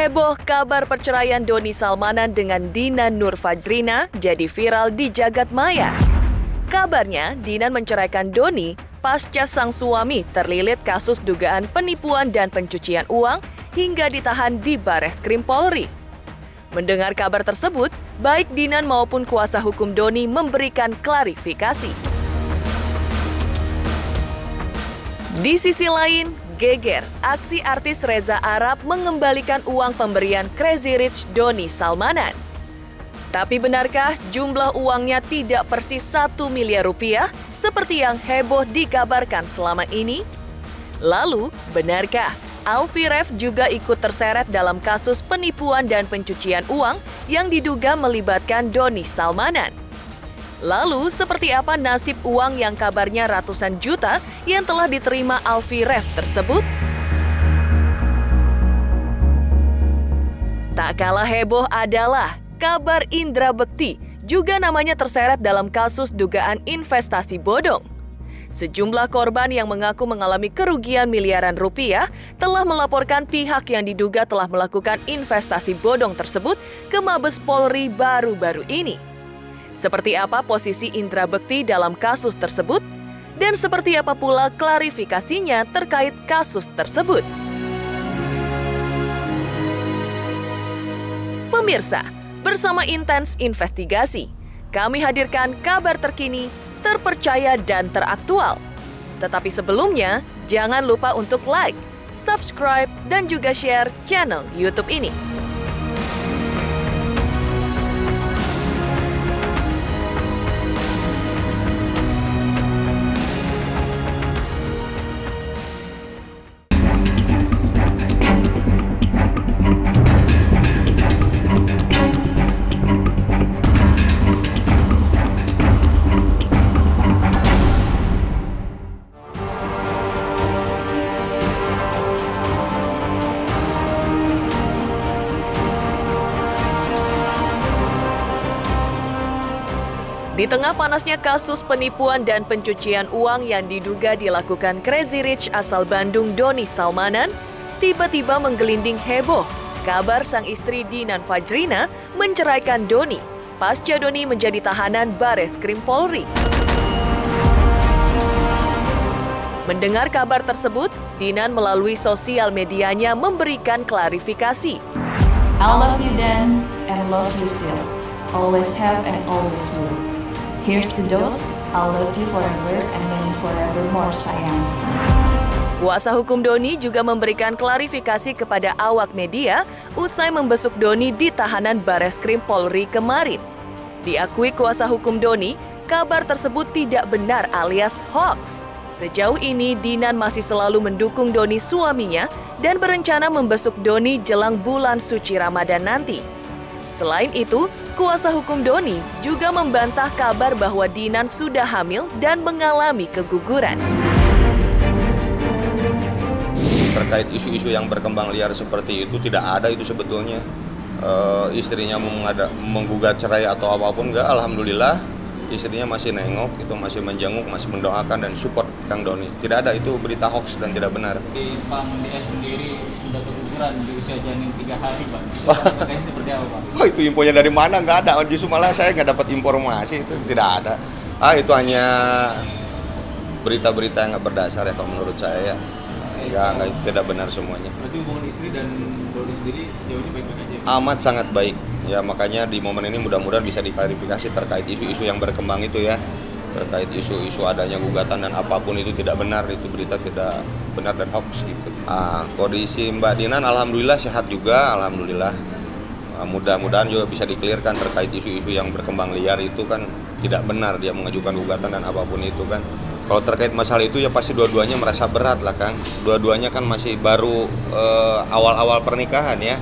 Heboh kabar perceraian Doni Salmanan dengan Dinan Nurfajrina jadi viral di jagat maya. Kabarnya, Dinan menceraikan Doni pasca sang suami terlilit kasus dugaan penipuan dan pencucian uang hingga ditahan di Bareskrim Polri. Mendengar kabar tersebut, baik Dinan maupun kuasa hukum Doni memberikan klarifikasi. Di sisi lain, geger aksi artis Reza Arab mengembalikan uang pemberian Crazy Rich Doni Salmanan. Tapi benarkah jumlah uangnya tidak persis 1 miliar rupiah seperti yang heboh dikabarkan selama ini? Lalu, benarkah Alfie Rev juga ikut terseret dalam kasus penipuan dan pencucian uang yang diduga melibatkan Doni Salmanan? Lalu, seperti apa nasib uang yang kabarnya ratusan juta yang telah diterima Alfie Rev tersebut? Tak kalah heboh adalah kabar Indra Bekti, juga namanya terseret dalam kasus dugaan investasi bodong. Sejumlah korban yang mengaku mengalami kerugian miliaran rupiah telah melaporkan pihak yang diduga telah melakukan investasi bodong tersebut ke Mabes Polri baru-baru ini. Seperti apa posisi Indra Bekti dalam kasus tersebut? Dan seperti apa pula klarifikasinya terkait kasus tersebut? Pemirsa, bersama Intens Investigasi, kami hadirkan kabar terkini, terpercaya dan teraktual. Tetapi sebelumnya, jangan lupa untuk like, subscribe, dan juga share channel YouTube ini. Di tengah panasnya kasus penipuan dan pencucian uang yang diduga dilakukan Crazy Rich asal Bandung Doni Salmanan, tiba-tiba menggelinding heboh kabar sang istri Dinan Fajrina menceraikan Doni pasca Doni menjadi tahanan Bareskrim Polri. Mendengar kabar tersebut, Dinan melalui sosial medianya memberikan klarifikasi. I love you then and love you still. Always have and always will. Here's to those, I love you forever and many forevermore sayang. Kuasa hukum Doni juga memberikan klarifikasi kepada awak media usai membesuk Doni di tahanan Bareskrim Polri kemarin. Diakui kuasa hukum Doni, kabar tersebut tidak benar alias hoax. Sejauh ini, Dinan masih selalu mendukung Doni suaminya dan berencana membesuk Doni jelang bulan suci Ramadan nanti. Selain itu, kuasa hukum Doni juga membantah kabar bahwa Dinan sudah hamil dan mengalami keguguran. Terkait isu-isu yang berkembang liar seperti itu, tidak ada itu sebetulnya. Istrinya menggugat cerai atau apapun, enggak. Alhamdulillah, istrinya masih nengok, itu masih menjenguk, masih mendoakan dan support Kang Doni. Tidak ada itu berita hoax dan tidak benar. Bang DS sendiri sudah keguguran di usia janin 3 hari, Bang. Makanya seperti apa, Bang? Oh, itu infonya dari mana? Nggak ada. Justru malah saya nggak dapat informasi, itu tidak ada. Itu hanya berita-berita yang nggak berdasar ya kalau menurut saya ya. Nggak, tidak benar semuanya. Berarti hubungan istri dan Doni sendiri sejauh ini baik-baik aja? Amat sangat baik. Ya makanya di momen ini mudah-mudahan bisa diklarifikasi terkait isu-isu yang berkembang itu ya. Terkait isu-isu adanya gugatan dan apapun itu tidak benar, itu berita tidak benar dan hoax gitu. Kondisi Mbak Dinan alhamdulillah sehat juga, alhamdulillah. Mudah-mudahan juga bisa dikelirkan terkait isu-isu yang berkembang liar itu kan tidak benar dia mengajukan gugatan dan apapun itu kan. Kalau terkait masalah itu ya pasti dua-duanya merasa berat lah Kang. Dua-duanya kan masih baru awal-awal pernikahan ya.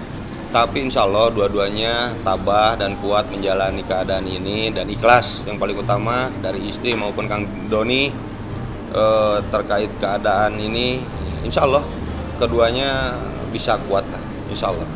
Tapi insya Allah dua-duanya tabah dan kuat menjalani keadaan ini dan ikhlas yang paling utama dari istri maupun Kang Doni terkait keadaan ini. Insya Allah keduanya bisa kuat lah, insya Allah.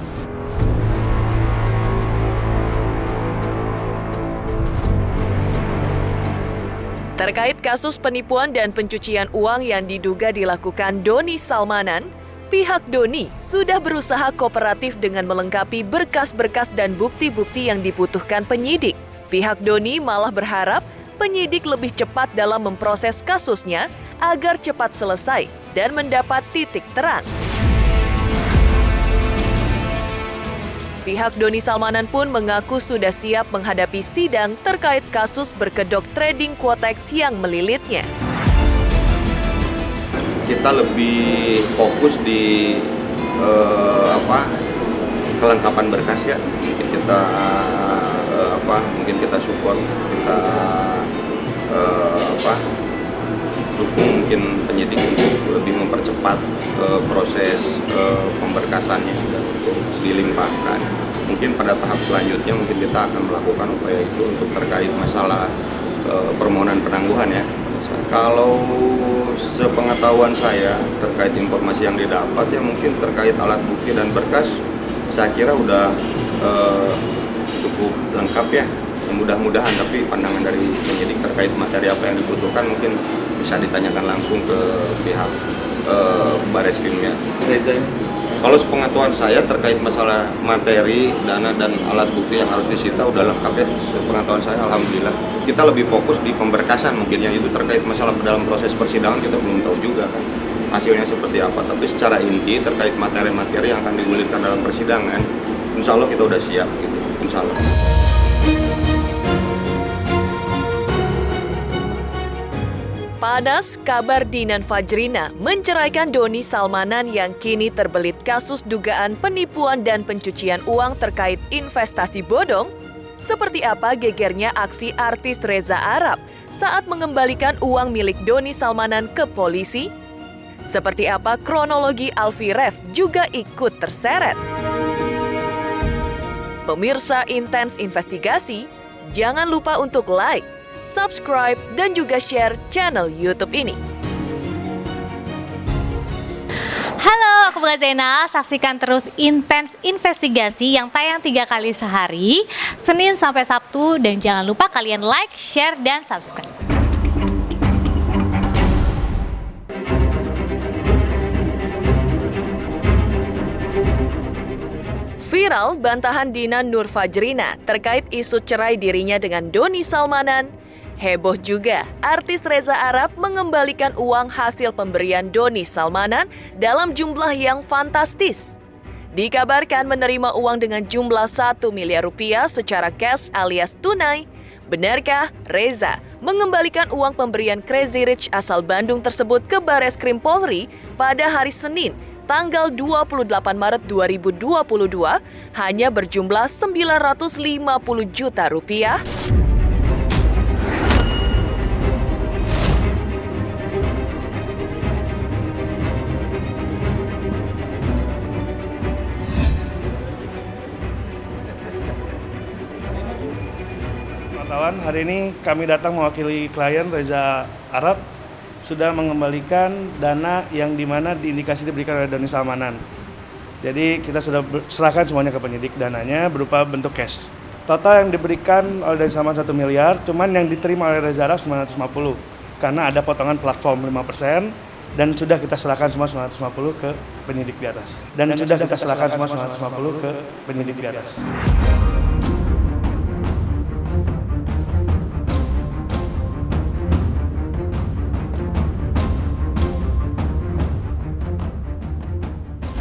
Terkait kasus penipuan dan pencucian uang yang diduga dilakukan Doni Salmanan, Pihak Doni sudah berusaha kooperatif dengan melengkapi berkas-berkas dan bukti-bukti yang dibutuhkan penyidik. Pihak Doni malah berharap penyidik lebih cepat dalam memproses kasusnya agar cepat selesai dan mendapat titik terang. Pihak Doni Salmanan pun mengaku sudah siap menghadapi sidang terkait kasus berkedok trading Quotex yang melilitnya. Kita lebih fokus di kelengkapan berkas ya. Mungkin kita support, kita dukung mungkin penyidik untuk lebih mempercepat proses pemberkasannya dan untuk dilimpahkan. Mungkin pada tahap selanjutnya mungkin kita akan melakukan upaya itu untuk terkait masalah permohonan penangguhan ya. Kalau sepengetahuan saya terkait informasi yang didapat ya mungkin terkait alat bukti dan berkas saya kira udah cukup lengkap ya. Mudah-mudahan, tapi pandangan dari penyidik terkait materi apa yang dibutuhkan mungkin bisa ditanyakan langsung ke pihak Bareskrim ya. Kalau sepengetahuan saya terkait masalah materi, dana dan alat bukti yang harus disita udah lengkap ya. Sepengetahuan saya alhamdulillah. Kita lebih fokus di pemberkasan mungkin yang itu terkait masalah dalam proses persidangan kita belum tahu juga kan hasilnya seperti apa. Tapi secara inti terkait materi-materi yang akan digulirkan dalam persidangan, insya Allah kita udah siap gitu. Insya Allah. Panas kabar Dinan Fajrina menceraikan Doni Salmanan yang kini terbelit kasus dugaan penipuan dan pencucian uang terkait investasi bodong. Seperti apa gegernya aksi artis Reza Arab saat mengembalikan uang milik Doni Salmanan ke polisi? Seperti apa kronologi Alfie Rev juga ikut terseret? Pemirsa Intens Investigasi, jangan lupa untuk like, subscribe, dan juga share channel YouTube ini. Halo, aku Bunga Zainal. Saksikan terus Intens Investigasi yang tayang 3 kali sehari, Senin sampai Sabtu. Dan jangan lupa kalian like, share, dan subscribe. Viral bantahan Dinan Nur Fajrina terkait isu cerai dirinya dengan Doni Salmanan. Heboh juga, artis Reza Arab mengembalikan uang hasil pemberian Doni Salmanan dalam jumlah yang fantastis. Dikabarkan menerima uang dengan jumlah 1 miliar rupiah secara cash alias tunai. Benarkah Reza mengembalikan uang pemberian Crazy Rich asal Bandung tersebut ke Bareskrim Polri pada hari Senin, tanggal 28 Maret 2022 hanya berjumlah 950 juta rupiah? Pengetahuan, hari ini kami datang mewakili klien Reza Arab sudah mengembalikan dana yang dimana diindikasi diberikan oleh Doni Salmanan. Jadi kita sudah serahkan semuanya ke penyidik, dananya berupa bentuk cash. Total yang diberikan oleh Doni Salmanan 1 miliar, cuman yang diterima oleh Reza Arab 950. Karena ada potongan platform 5% dan sudah kita serahkan semua 950 ke penyidik di atas.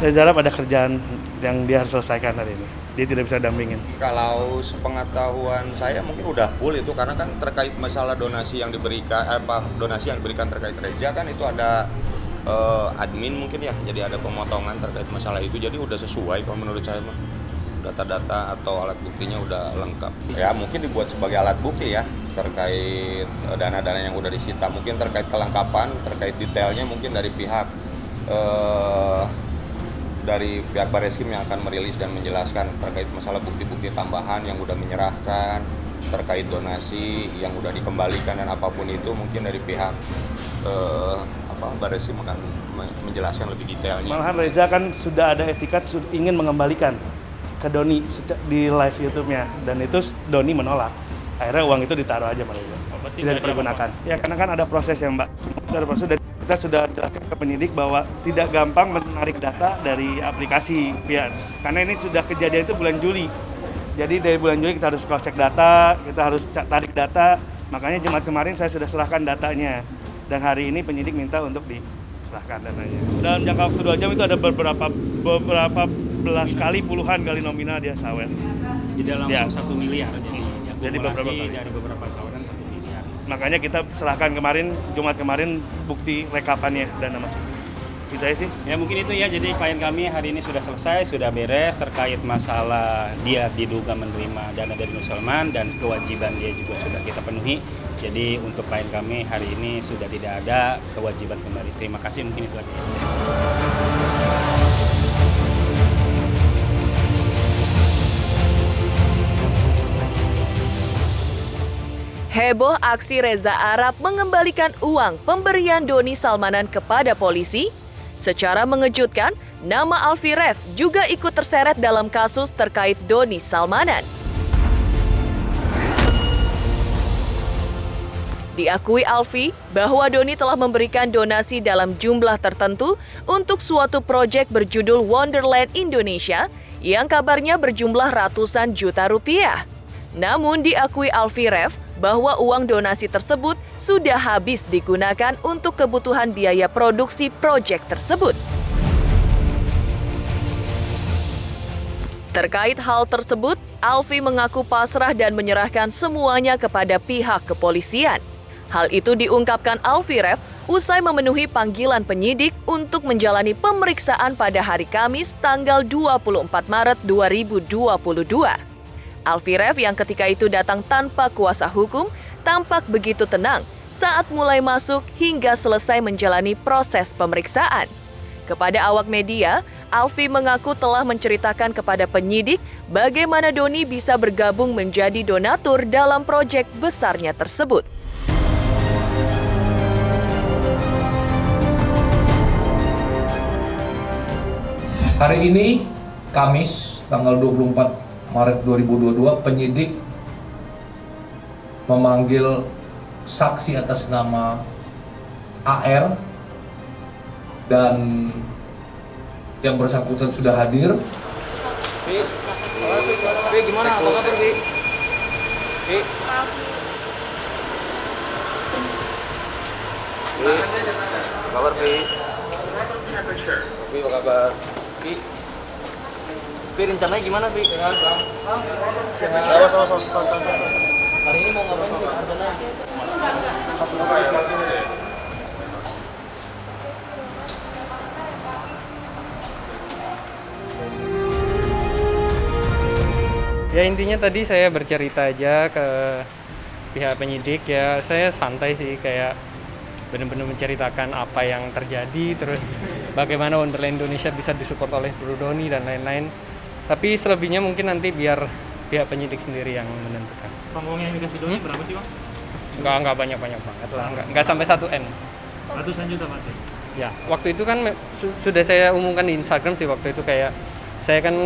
Reza Arab ada kerjaan yang dia harus selesaikan hari ini. Dia tidak bisa dampingin. Kalau sepengetahuan saya mungkin udah full itu karena kan terkait masalah donasi yang diberikan terkait Reza kan itu ada admin mungkin ya. Jadi ada pemotongan terkait masalah itu. Jadi udah sesuai kalau menurut saya mah. Data-data atau alat buktinya udah lengkap. Ya mungkin dibuat sebagai alat bukti ya terkait dana-dana yang udah disita. Mungkin terkait kelengkapan, terkait detailnya mungkin dari pihak Bareskrim yang akan merilis dan menjelaskan terkait masalah bukti-bukti tambahan yang udah menyerahkan, terkait donasi yang udah dikembalikan dan apapun itu mungkin dari pihak Bareskrim akan menjelaskan lebih detailnya. Malahan Reza kan sudah ada etikat ingin mengembalikan ke Doni di live YouTube-nya dan itu Doni menolak. Akhirnya uang itu ditaruh aja sama Reza. Tidak dipergunakan. Ya karena kan ada proses ya Mbak. Ada proses kita sudah jelaskan ke penyidik bahwa tidak gampang menarik data dari aplikasi ya, karena ini sudah kejadian itu bulan Juli. Jadi dari bulan Juli kita harus cross check data, kita harus tarik data. Makanya Jumat kemarin saya sudah serahkan datanya, dan hari ini penyidik minta untuk diserahkan datanya. Dalam jangka waktu 2 jam itu ada beberapa belas kali, puluhan kali nominal dia sawet. Tidak langsung 1 miliar Jadi beberapa kali. dari beberapa saweran 1 miliar. Makanya kita serahkan kemarin, Jumat kemarin, bukti rekapannya dan nama saksi. Itu aja sih. Ya mungkin itu ya, jadi klien kami hari ini sudah selesai, sudah beres terkait masalah dia diduga menerima dana dari Nur Salman dan kewajiban dia juga sudah kita penuhi. Jadi untuk klien kami hari ini sudah tidak ada kewajiban kembali. Terima kasih, mungkin itu aja. Heboh aksi Reza Arab mengembalikan uang pemberian Doni Salmanan kepada polisi. Secara mengejutkan, nama Alfie Rev juga ikut terseret dalam kasus terkait Doni Salmanan. Diakui Alfie bahwa Doni telah memberikan donasi dalam jumlah tertentu untuk suatu proyek berjudul Wonderland Indonesia yang kabarnya berjumlah ratusan juta rupiah. Namun diakui Alfie Rev bahwa uang donasi tersebut sudah habis digunakan untuk kebutuhan biaya produksi proyek tersebut. Terkait hal tersebut, Alfie mengaku pasrah dan menyerahkan semuanya kepada pihak kepolisian. Hal itu diungkapkan Alfie Rev usai memenuhi panggilan penyidik untuk menjalani pemeriksaan pada hari Kamis tanggal 24 Maret 2022. Alfie Rev yang ketika itu datang tanpa kuasa hukum tampak begitu tenang saat mulai masuk hingga selesai menjalani proses pemeriksaan. Kepada awak media, Alfie mengaku telah menceritakan kepada penyidik bagaimana Doni bisa bergabung menjadi donatur dalam proyek besarnya tersebut. Hari ini, Kamis, tanggal 24 Maret 2022, penyidik memanggil saksi atas nama AR dan yang bersangkutan sudah hadir. Gimana? Apa kabar, Bi? Kabar, Pi? Apa kabar? Bi, rencananya gimana, Bi? Awas. Hari ini mau ngapain sih rencananya? Ya intinya tadi saya bercerita aja ke pihak penyidik, ya saya santai sih, kayak benar-benar menceritakan apa yang terjadi, terus bagaimana Wonderland Indonesia bisa disupport oleh Bro Doni dan lain-lain. Tapi selebihnya mungkin nanti biar pihak penyidik sendiri yang menentukan. Uang yang dikasih Doni berapa sih, Bang? Enggak banyak banget lah, enggak sampai 1M. Ratusan juta berarti. Ya, waktu itu kan sudah saya umumkan di Instagram sih waktu itu, kayak saya kan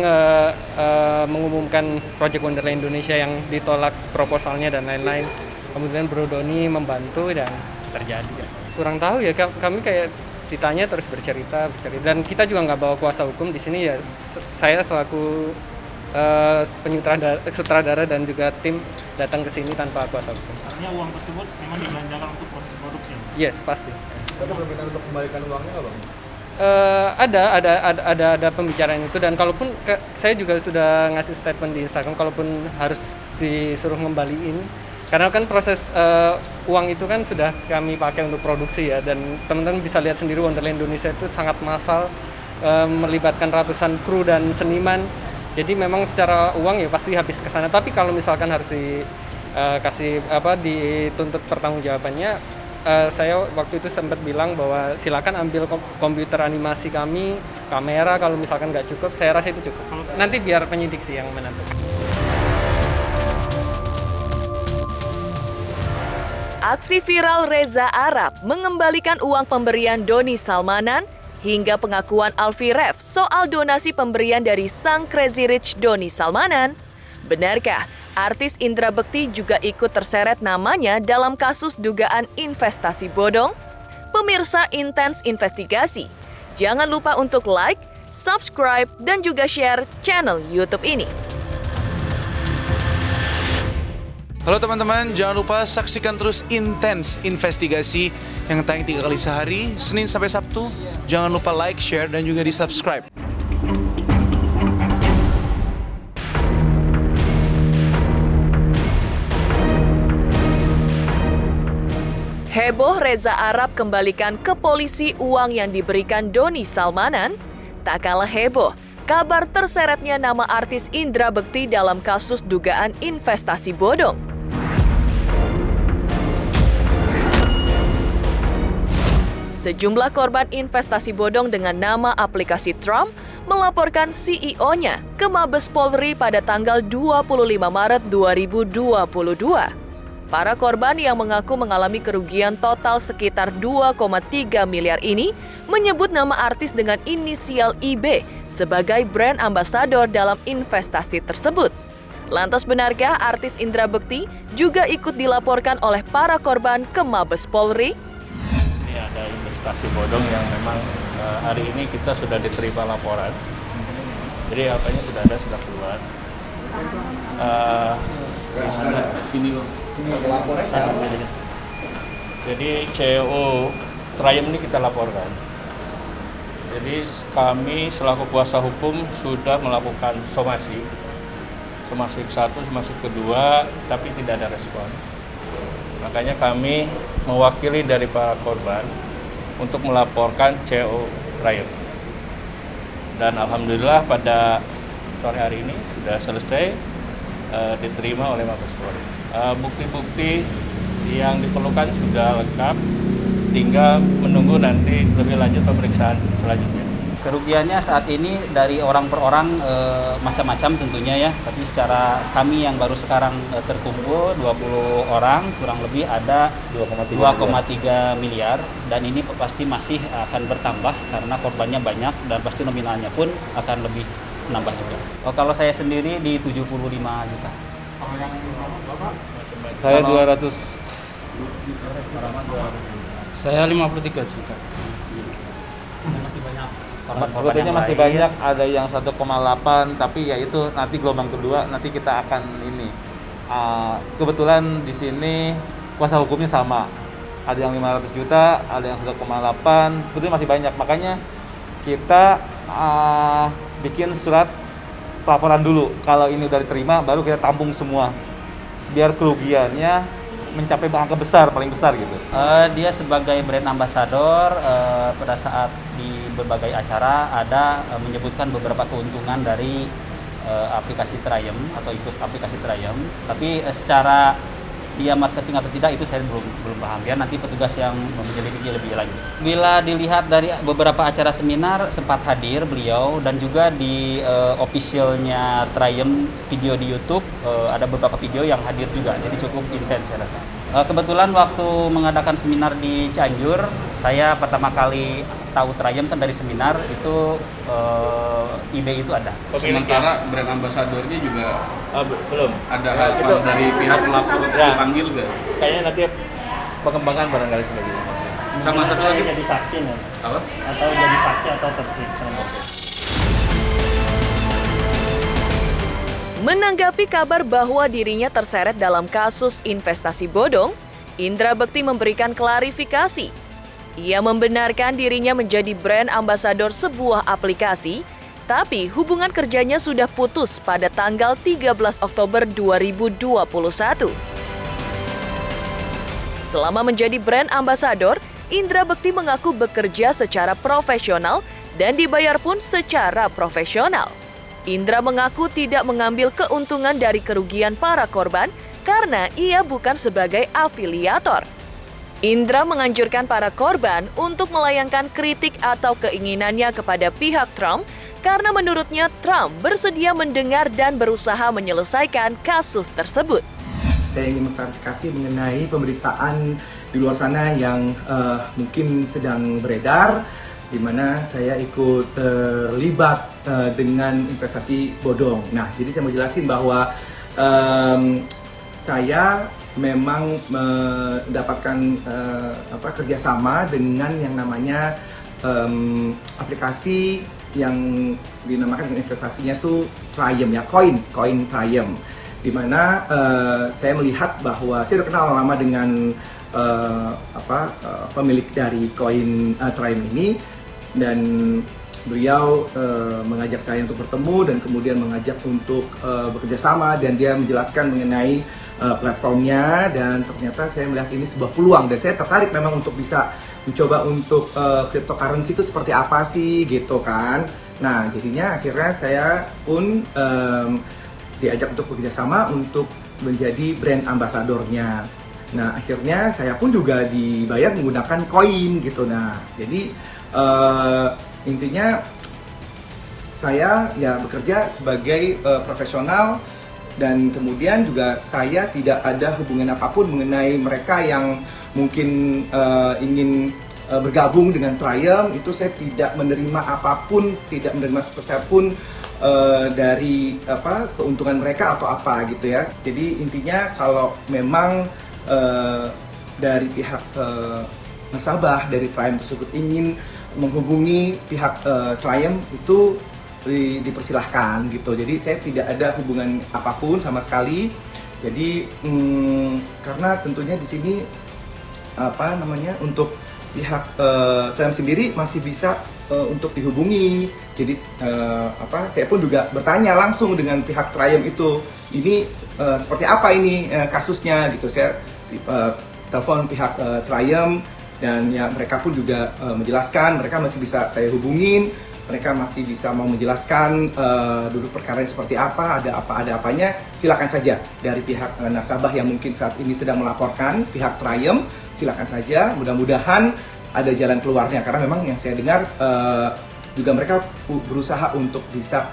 mengumumkan Project Wonderland Indonesia yang ditolak proposalnya dan lain-lain. Kemudian Bro Doni membantu dan terjadi. Ya. Kurang tahu ya, kami kayak ditanya terus bercerita, dan kita juga nggak bawa kuasa hukum di sini ya. Saya selaku sutradara dan juga tim datang ke sini tanpa kuasa hukum. Artinya uang tersebut memang dibelanjakan untuk proses produksi? Yes, pasti. Ada permintaan untuk kembalikan uangnya nggak, Bang? Ada pembicaraan itu, dan kalaupun saya juga sudah ngasih statement di Instagram, kalaupun harus disuruh ngembaliin, karena kan proses uang itu kan sudah kami pakai untuk produksi ya, dan teman-teman bisa lihat sendiri Wonderland Indonesia itu sangat massal, melibatkan ratusan kru dan seniman. Jadi memang secara uang ya pasti habis ke sana. Tapi kalau misalkan harus dituntut pertanggungjawabannya, saya waktu itu sempat bilang bahwa silakan ambil komputer animasi kami, kamera, kalau misalkan nggak cukup, saya rasa itu cukup. Nanti biar penyidik sih yang menentukan. Aksi viral Reza Arab mengembalikan uang pemberian Doni Salmanan hingga pengakuan Alfie Rev soal donasi pemberian dari sang Crazy Rich Doni Salmanan. Benarkah artis Indra Bekti juga ikut terseret namanya dalam kasus dugaan investasi bodong? Pemirsa Intens Investigasi, jangan lupa untuk like, subscribe, dan juga share channel YouTube ini. Halo teman-teman, jangan lupa saksikan terus Intens Investigasi yang tayang 3 kali sehari, Senin sampai Sabtu. Jangan lupa like, share, dan juga di-subscribe. Heboh Reza Arab kembalikan ke polisi uang yang diberikan Doni Salmanan. Tak kalah heboh, kabar terseretnya nama artis Indra Bekti dalam kasus dugaan investasi bodong. Sejumlah korban investasi bodong dengan nama aplikasi Trump melaporkan CEO-nya ke Mabes Polri pada tanggal 25 Maret 2022. Para korban yang mengaku mengalami kerugian total sekitar 2,3 miliar ini menyebut nama artis dengan inisial IB sebagai brand ambasador dalam investasi tersebut. Lantas benarkah artis Indra Bekti juga ikut dilaporkan oleh para korban ke Mabes Polri? Ini ada investasi bodong yang memang hari ini kita sudah diterima laporan. Jadi apanya sudah ada, sudah keluar. Sini loh. Jadi CEO Triumph ini kita laporkan. Jadi kami selaku kuasa hukum sudah melakukan somasi ke-1, somasi ke-2, tapi tidak ada respon. Makanya kami mewakili dari para korban untuk melaporkan CEO Triumph. Dan alhamdulillah pada sore hari ini sudah selesai diterima oleh Mabes Polri. Bukti-bukti yang diperlukan sudah lengkap, tinggal menunggu nanti lebih lanjut pemeriksaan selanjutnya. Kerugiannya saat ini dari orang per orang macam-macam tentunya ya, tapi secara kami yang baru sekarang terkumpul 20 orang kurang lebih ada 2,3 miliar dan ini pasti masih akan bertambah karena korbannya banyak dan pasti nominalnya pun akan lebih menambah juga. Kalau saya sendiri di 75 juta. Saya 200. Saya 53 juta. Masih banyak. Sebetulnya masih banyak, ada yang 1,8 tapi ya itu nanti gelombang kedua nanti kita akan ini. Kebetulan di sini kuasa hukumnya sama. Ada yang 500 juta, ada yang 1,8, sebetulnya masih banyak. Makanya kita bikin surat laporan dulu. Kalau ini udah diterima baru kita tampung semua. Biar kerugiannya mencapai angka besar, paling besar gitu. Dia sebagai brand ambassador pada saat di berbagai acara ada menyebutkan beberapa keuntungan dari aplikasi Triumph atau ikut aplikasi Triumph. Tapi secara dia marketing atau tidak itu saya belum paham. Ya nanti petugas yang menyelidiki lebih lanjut. Bila dilihat dari beberapa acara seminar sempat hadir beliau dan juga di officialnya Triumph video di YouTube ada beberapa video yang hadir juga. Jadi cukup intens saya rasa. Kebetulan waktu mengadakan seminar di Cianjur, saya pertama kali tahu Triumph kan dari seminar itu IB itu ada. Sementara brand ambasadornya juga belum ada harapan dari pihak pelapor dipanggil nggak? Kayaknya nanti pengembangan barangkali sebagai Sama satu lagi jadi saksi nih. Apa? Atau jadi saksi atau terperiksa. Menanggapi kabar bahwa dirinya terseret dalam kasus investasi bodong, Indra Bekti memberikan klarifikasi. Ia membenarkan dirinya menjadi brand ambasador sebuah aplikasi, tapi hubungan kerjanya sudah putus pada tanggal 13 Oktober 2021. Selama menjadi brand ambasador, Indra Bekti mengaku bekerja secara profesional dan dibayar pun secara profesional. Indra mengaku tidak mengambil keuntungan dari kerugian para korban karena ia bukan sebagai afiliator. Indra menganjurkan para korban untuk melayangkan kritik atau keinginannya kepada pihak Trump karena menurutnya Trump bersedia mendengar dan berusaha menyelesaikan kasus tersebut. Saya ingin mengklarifikasi mengenai pemberitaan di luar sana yang mungkin sedang beredar, di mana saya ikut terlibat dengan investasi bodong. Nah, jadi saya mau jelasin bahwa saya memang mendapatkan kerjasama dengan yang namanya aplikasi yang dinamakan dengan investasinya tuh Triumph ya, koin Triumph, dimana saya melihat bahwa saya udah kenal lama dengan pemilik dari koin Triumph ini, dan beliau mengajak saya untuk bertemu dan kemudian mengajak untuk bekerja sama, dan dia menjelaskan mengenai platformnya, dan ternyata saya melihat ini sebuah peluang dan saya tertarik memang untuk bisa mencoba untuk cryptocurrency itu seperti apa sih gitu kan. Nah jadinya akhirnya saya pun diajak untuk bekerja sama untuk menjadi brand ambasadornya. Nah akhirnya saya pun juga dibayar menggunakan koin gitu. Nah jadi intinya saya ya bekerja sebagai profesional, dan kemudian juga saya tidak ada hubungan apapun mengenai mereka yang mungkin ingin bergabung dengan Triumph. Itu saya tidak menerima apapun, tidak menerima sepeser pun dari keuntungan mereka atau apa gitu ya. Jadi intinya kalau memang dari pihak nasabah dari Triumph tersebut ingin menghubungi pihak Triumph, itu dipersilahkan gitu. Jadi saya tidak ada hubungan apapun sama sekali. Jadi karena tentunya di sini untuk pihak Triumph sendiri masih bisa untuk dihubungi. Jadi saya pun juga bertanya langsung dengan pihak Triumph itu, ini seperti apa ini kasusnya gitu. Saya telepon pihak Triumph, dan ya mereka pun juga menjelaskan, mereka masih bisa saya hubungin, mereka masih bisa mau menjelaskan duduk perkaranya seperti apa, ada apanya, silakan saja. Dari pihak nasabah yang mungkin saat ini sedang melaporkan pihak Triumph, silakan saja, mudah-mudahan ada jalan keluarnya, karena memang yang saya dengar juga mereka berusaha untuk bisa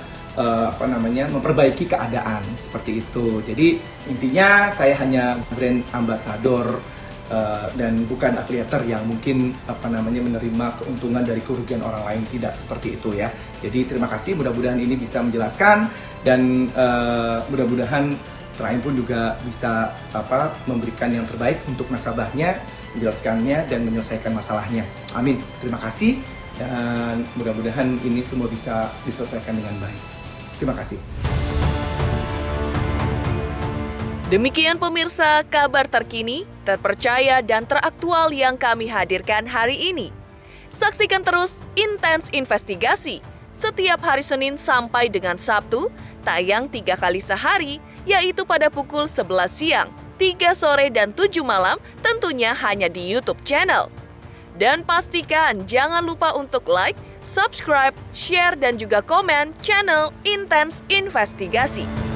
memperbaiki keadaan seperti itu. Jadi intinya saya hanya brand ambassador dan bukan affiliator yang mungkin menerima keuntungan dari kerugian orang lain, tidak seperti itu ya. Jadi terima kasih, mudah-mudahan ini bisa menjelaskan, dan mudah-mudahan Triumph pun juga bisa memberikan yang terbaik untuk nasabahnya, menjelaskannya dan menyelesaikan masalahnya. Amin. Terima kasih, dan mudah-mudahan ini semua bisa diselesaikan dengan baik. Terima kasih. Demikian pemirsa, kabar terkini, terpercaya dan teraktual yang kami hadirkan hari ini. Saksikan terus Intens Investigasi setiap hari Senin sampai dengan Sabtu, tayang 3 kali sehari, yaitu pada pukul 11 siang, 3 sore dan 7 malam, tentunya hanya di YouTube channel. Dan pastikan jangan lupa untuk like, subscribe, share dan juga komen channel Intens Investigasi.